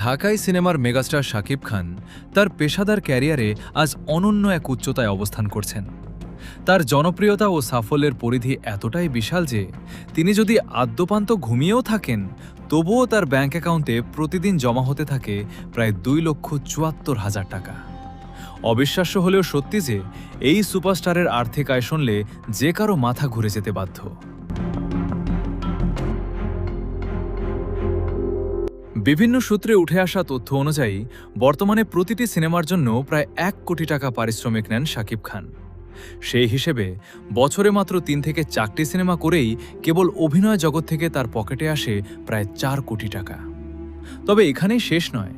ঢাকাই সিনেমার মেগাস্টার শাকিব খান তার পেশাদার ক্যারিয়ারে আজ অনন্য এক উচ্চতায় অবস্থান করছেন। তার জনপ্রিয়তা ও সাফল্যের পরিধি এতটাই বিশাল যে তিনি যদি আদ্যপান্ত ঘুমিয়েও থাকেন তবুও তার ব্যাংক অ্যাকাউন্টে প্রতিদিন জমা হতে থাকে প্রায় 2,74,000 টাকা। অবিশ্বাস্য হলেও সত্যি যে এই সুপারস্টারের আর্থিক আয় শুনলে যে কারো মাথা ঘুরে যেতে বাধ্য। বিভিন্ন সূত্রে উঠে আসা তথ্য অনুযায়ী বর্তমানে প্রতিটি সিনেমার জন্য প্রায় 1 কোটি টাকা পারিশ্রমিক নেন শাকিব খান। সেই হিসেবে বছরে মাত্র 3 থেকে 4টি সিনেমা করেই কেবল অভিনয় জগৎ থেকে তার পকেটে আসে প্রায় 4 কোটি টাকা। তবে এখানেই শেষ নয়।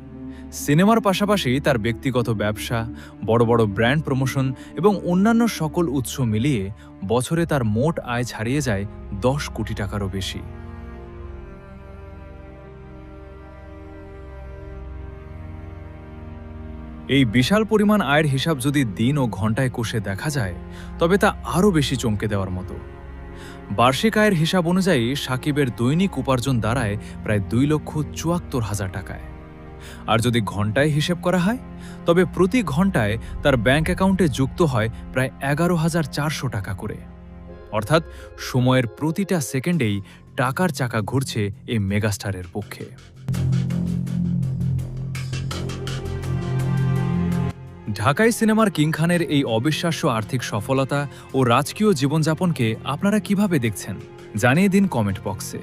সিনেমার পাশাপাশি তার ব্যক্তিগত ব্যবসা, বড় বড় ব্র্যান্ড প্রমোশন এবং অন্যান্য সকল উৎস মিলিয়ে বছরে তার মোট আয় ছাড়িয়ে যায় 10 কোটি টাকারও বেশি। এই বিশাল পরিমাণ আয়ের হিসাব যদি দিন ও ঘন্টায় কষে দেখা যায় তবে তা আরও বেশি চমকে দেওয়ার মতো। বার্ষিক আয়ের হিসাব অনুযায়ী শাকিবের দৈনিক উপার্জন দাঁড়ায় প্রায় 2,74,000 টাকায়। আর যদি ঘন্টায় হিসেব করা হয় তবে প্রতি ঘন্টায় তার ব্যাংক অ্যাকাউন্টে যুক্ত হয় প্রায় 11,400 টাকা করে। অর্থাৎ সময়ের প্রতিটা সেকেন্ডেই টাকার চাকা ঘুরছে এই মেগাস্টারের পক্ষে। ঢাকাই সিনেমার কিং খানের এই অবিশ্বাস্য আর্থিক সফলতা ও রাজকীয় জীবনযাপনকে আপনারা কিভাবে দেখছেন জানিয়ে দিন কমেন্ট বক্সে।